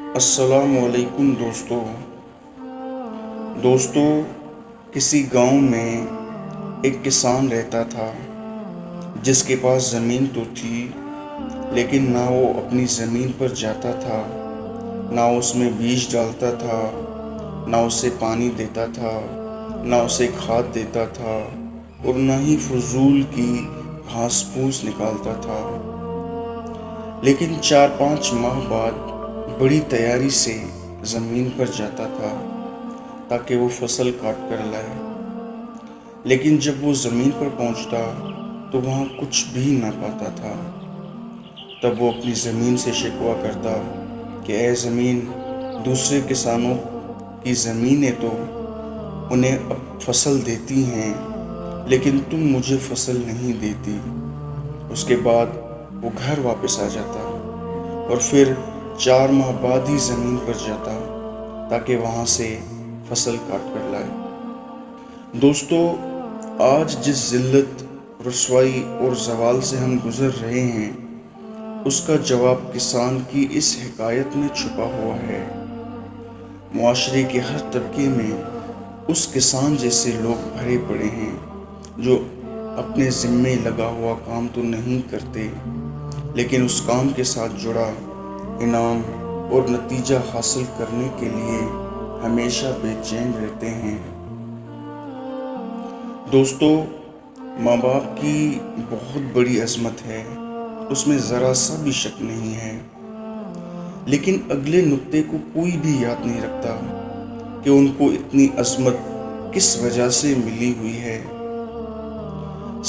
السلام علیکم دوستوں کسی گاؤں میں ایک کسان رہتا تھا جس کے پاس زمین تو تھی لیکن نہ وہ اپنی زمین پر جاتا تھا، نہ اس میں بیج ڈالتا تھا، نہ اسے پانی دیتا تھا، نہ اسے کھاد دیتا تھا اور نہ ہی فضول کی گھاس پھوس نکالتا تھا۔ لیکن 4-5 ماہ بعد بڑی تیاری سے زمین پر جاتا تھا تاکہ وہ فصل کاٹ کر لائے۔ لیکن جب وہ زمین پر پہنچتا تو وہاں کچھ بھی نہ پاتا تھا۔ تب وہ اپنی زمین سے شکوہ کرتا کہ اے زمین، دوسرے کسانوں کی زمینیں تو انہیں اب فصل دیتی ہیں لیکن تم مجھے فصل نہیں دیتی۔ اس کے بعد وہ گھر واپس آ جاتا اور پھر 4 ماہ بعد ہی زمین پر جاتا تاکہ وہاں سے فصل کاٹ کر لائے۔ دوستو، آج جس ذلت، رسوائی اور زوال سے ہم گزر رہے ہیں اس کا جواب کسان کی اس حکایت میں چھپا ہوا ہے۔ معاشرے کے ہر طبقے میں اس کسان جیسے لوگ بھرے پڑے ہیں جو اپنے ذمے لگا ہوا کام تو نہیں کرتے لیکن اس کام کے ساتھ جڑا انعام اور نتیجہ حاصل کرنے کے لیے ہمیشہ بے چین رہتے ہیں۔ دوستو، ماں باپ کی بہت بڑی عظمت ہے، اس میں ذرا سا بھی شک نہیں ہے، لیکن اگلے نقطے کو کوئی بھی یاد نہیں رکھتا کہ ان کو اتنی عظمت کس وجہ سے ملی ہوئی ہے۔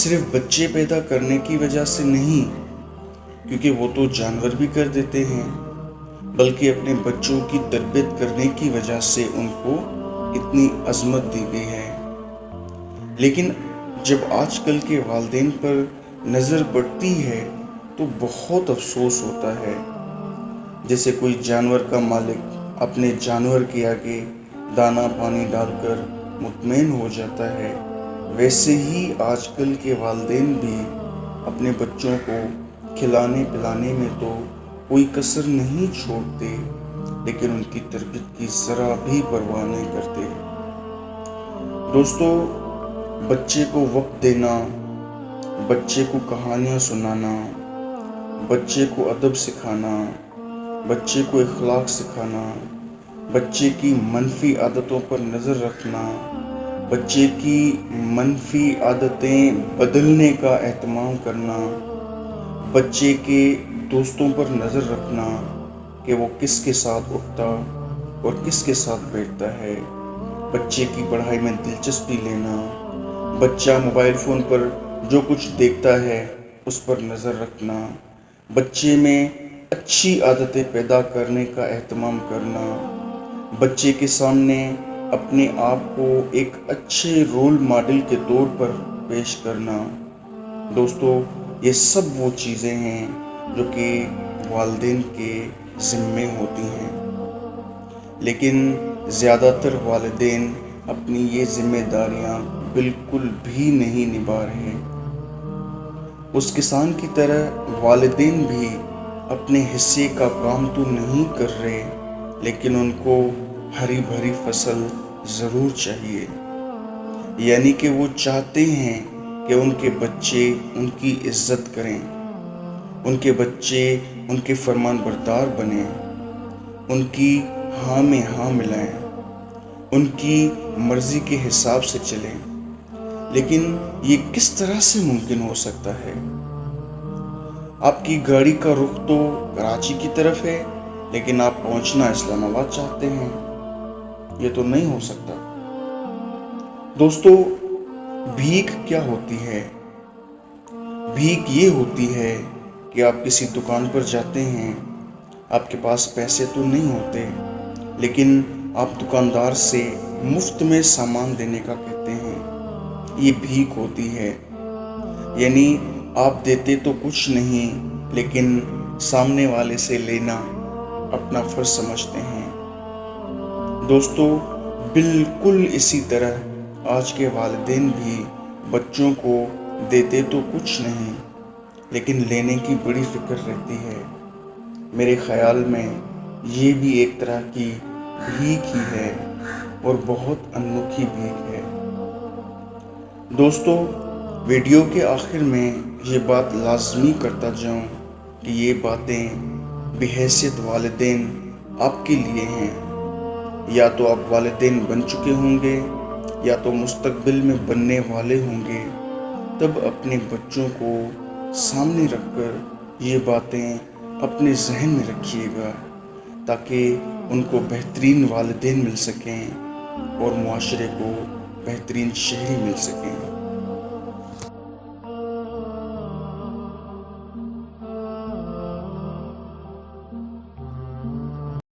صرف بچے پیدا کرنے کی وجہ سے نہیں، کیونکہ وہ تو جانور بھی کر دیتے ہیں، بلکہ اپنے بچوں کی تربیت کرنے کی وجہ سے ان کو اتنی عظمت دی گئی ہے۔ لیکن جب آج کل کے والدین پر نظر پڑتی ہے تو بہت افسوس ہوتا ہے۔ جیسے کوئی جانور کا مالک اپنے جانور کے آگے دانا پانی ڈال کر مطمئن ہو جاتا ہے، ویسے ہی آج کل کے والدین بھی اپنے بچوں کو کھلانے پلانے میں تو کوئی کسر نہیں چھوڑتے لیکن ان کی تربیت کی ذرا بھی پرواہ نہیں کرتے۔ دوستو، بچے کو وقت دینا، بچے کو کہانیاں سنانا، بچے کو ادب سکھانا، بچے کو اخلاق سکھانا، بچے کی منفی عادتوں پر نظر رکھنا، بچے کی منفی عادتیں بدلنے کا اہتمام کرنا، بچے کے دوستوں پر نظر رکھنا کہ وہ کس کے ساتھ اٹھتا اور کس کے ساتھ بیٹھتا ہے، بچے کی پڑھائی میں دلچسپی لینا، بچہ موبائل فون پر جو کچھ دیکھتا ہے اس پر نظر رکھنا، بچے میں اچھی عادتیں پیدا کرنے کا اہتمام کرنا، بچے کے سامنے اپنے آپ کو ایک اچھے رول ماڈل کے طور پر پیش کرنا۔ دوستو، یہ سب وہ چیزیں ہیں جو کہ والدین کے ذمے ہوتی ہیں، لیکن زیادہ تر والدین اپنی یہ ذمہ داریاں بالکل بھی نہیں نبھا رہے۔ اس کسان کی طرح والدین بھی اپنے حصے کا کام تو نہیں کر رہے لیکن ان کو ہری بھری فصل ضرور چاہیے، یعنی کہ وہ چاہتے ہیں کہ ان کے بچے ان کی عزت کریں، ان کے بچے ان کے فرمان بردار بنیں، ان کی ہاں میں ہاں ملائیں، ان کی مرضی کے حساب سے چلیں۔ لیکن یہ کس طرح سے ممکن ہو سکتا ہے؟ آپ کی گاڑی کا رخ تو کراچی کی طرف ہے لیکن آپ پہنچنا اسلام آباد چاہتے ہیں، یہ تو نہیں ہو سکتا۔ دوستو، بھیک کیا ہوتی ہے؟ بھیک یہ ہوتی ہے کہ آپ کسی دکان پر جاتے ہیں، آپ کے پاس پیسے تو نہیں ہوتے لیکن آپ دکاندار سے مفت میں سامان دینے کا کہتے ہیں، یہ بھیک ہوتی ہے۔ یعنی آپ دیتے تو کچھ نہیں لیکن سامنے والے سے لینا اپنا فرض سمجھتے ہیں۔ دوستو، بالکل اسی طرح آج کے والدین بھی بچوں کو دیتے تو کچھ نہیں لیکن لینے کی بڑی فکر رہتی ہے۔ میرے خیال میں یہ بھی ایک طرح کی بھیک ہی ہے اور بہت انوکھی بھیک ہے۔ دوستو، ویڈیو کے آخر میں یہ بات لازمی کرتا جاؤں کہ یہ باتیں بحیثیت والدین آپ کے لیے ہیں۔ یا تو آپ والدین بن چکے ہوں گے یا تو مستقبل میں بننے والے ہوں گے، تب اپنے بچوں کو سامنے رکھ کر یہ باتیں اپنے ذہن میں رکھیے گا تاکہ ان کو بہترین والدین مل سکیں اور معاشرے کو بہترین شہری مل سکیں۔